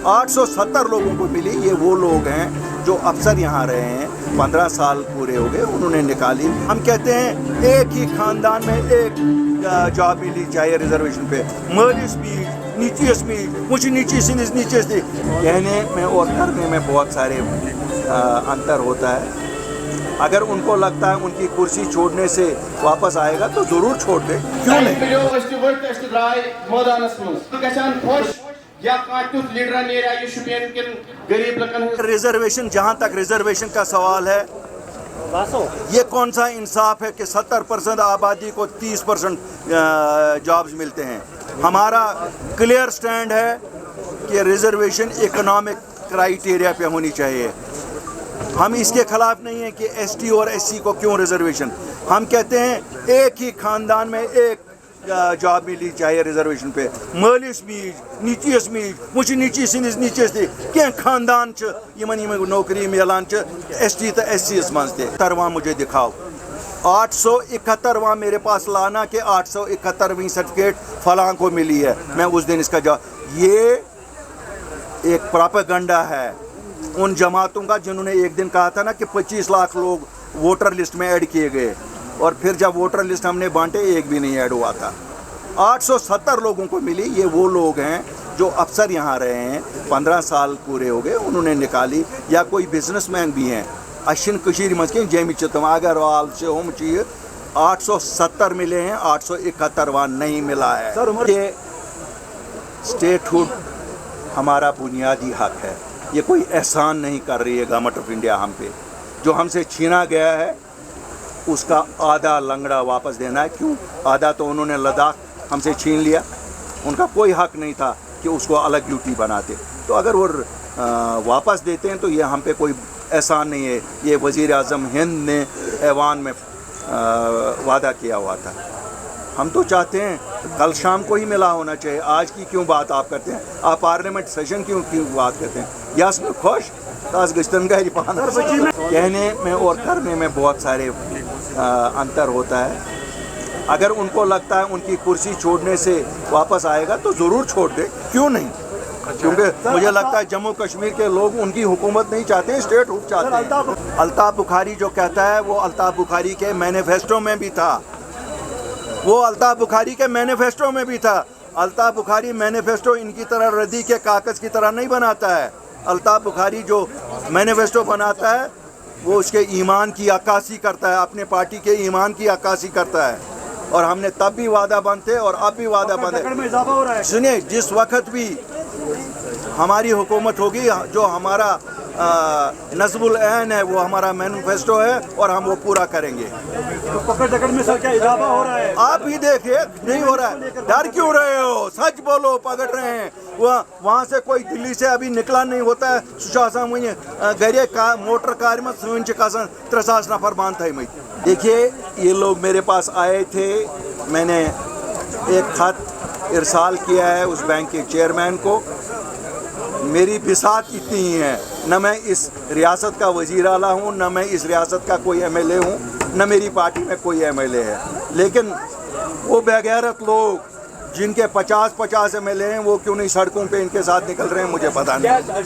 870 लोगों को मिली। ये वो लोग हैं जो अफसर यहाँ रहे हैं, 15 साल पूरे हो गए, उन्होंने निकाली। हम कहते हैं एक ही खानदान में एक जॉब मिली चाहिए रिजर्वेशन पे। मालिस भी नीचेस में मुझे नीचे से नीचे से कहने में और करने में बहुत सारे अंतर होता है। अगर उनको लगता है उनकी कुर्सी छोड़ने से वापस आएगा तो जरूर छोड़ दे, क्यों नहीं। रिजर्वेशन, जहाँ तक रिजर्वेशन का सवाल है, ये कौन सा इंसाफ है कि 70% आबादी को 30% जॉब्स मिलते हैं। हमारा क्लियर स्टैंड है कि रिजर्वेशन इकोनॉमिक क्राइटेरिया पे होनी चाहिए। हम इसके खिलाफ नहीं है कि एसटी और एससी को क्यों रिजर्वेशन। हम कहते हैं एक ही खानदान में एक जॉब मिली चाहिए रिजर्वेशन पे। मालिस मीज नीचेस मीज मुझे नीचे से नीचे से क्या खानदान नौकरी मिलान एसटी तो एससी मज थे। 71 मुझे दिखाओ, 871वां मेरे पास लाना कि 871वीं सर्टिफिकेट फलां को मिली है। मैं उस दिन इसका जवाब, ये एक प्रोपेगेंडा है उन जमातों का जिन्होंने एक दिन कहा था ना कि 25 लाख लोग वोटर लिस्ट में ऐड किए गए, और फिर जब वोटर लिस्ट हमने बांटे एक भी नहीं ऐड हुआ था। 870 लोगों को मिली। ये वो लोग हैं जो अफसर यहाँ रहे हैं, 15 साल पूरे हो गए, उन्होंने निकाली। या कोई बिजनेसमैन भी हैं अशिन कशीर मज के जेमी चतम अग्रवाल से हम चीज 870 मिले हैं, 871वां नहीं मिला है। ये स्टेटहुड हमारा बुनियादी हक है। ये कोई एहसान नहीं कर रही है गवर्नमेंट ऑफ इंडिया हम पे। जो हमसे छीना गया है उसका आधा लंगड़ा वापस देना है। क्यों? आधा तो उन्होंने लद्दाख हमसे छीन लिया, उनका कोई हक नहीं था कि उसको अलग यूटी बनाते। तो अगर वो वापस देते हैं तो ये हम पे कोई एहसान नहीं है। ये वज़ीर आज़म हिंद ने ऐवान में वादा किया हुआ था। हम तो चाहते हैं कल शाम को ही मिला होना चाहिए। आज की क्यों बात आप करते हैं? आप पार्लियामेंट सेशन क्यों बात करते हैं? यस में खुश ताज गश्तन का कहने में और करने में बहुत सारे अंतर होता है। अगर उनको लगता है उनकी कुर्सी छोड़ने से वापस आएगा तो ज़रूर छोड़ दे, क्यों नहीं। क्योंकि मुझे लगता है जम्मू कश्मीर के लोग उनकी हुकूमत नहीं चाहते, स्टेट हुक चाहते हैं। अल्ताफ़ बुखारी जो कहता है वो अल्ताफ़ बुखारी के मैनिफेस्टो में भी था। वो अल्ताफ़ बुखारी के मैनिफेस्टो में भी था। अल्ताफ़ बुखारी मैनिफेस्टो इनकी तरह रद्दी के कागज़ की तरह नहीं बनाता है। अल्ताफ़ बुखारी जो मैनिफेस्टो बनाता है वो उसके ईमान की अक्कासी करता है, अपने पार्टी के ईमान की अक्कासी करता है। और हमने तब भी वादा बंद थे और अब भी वादा बंद है। सुनिए, जिस वक्त भी हमारी हुकूमत होगी, जो हमारा नज़्मुल ऐन है वो हमारा मैनिफेस्टो है और हम वो पूरा करेंगे। तो पकड़ दकड़ में सर क्या इजाफा हो रहा है? आप ही देखिए, नहीं हो रहा है। डर क्यों रहे हो? सच बोलो, पकड़ रहे हैं। वहाँ से कोई दिल्ली से अभी निकला नहीं होता है। सुशासन वही घरे का मोटर कार में सुन चुकासन 3 नफर बांध थे। मैं देखिए, ये लोग मेरे पास आए थे, मैंने एक खत इरसाल किया है उस बैंक के चेयरमैन को। मेरी बिसात इतनी ही है, न मैं इस रियासत का वज़ीर आला हूँ, न मैं इस रियासत का कोई एमएलए हूँ, न मेरी पार्टी में कोई एमएलए है। लेकिन वो बेगैरत लोग जिनके 50-50 एमएलए हैं वो क्यों नहीं सड़कों पे इनके साथ निकल रहे हैं, मुझे पता नहीं।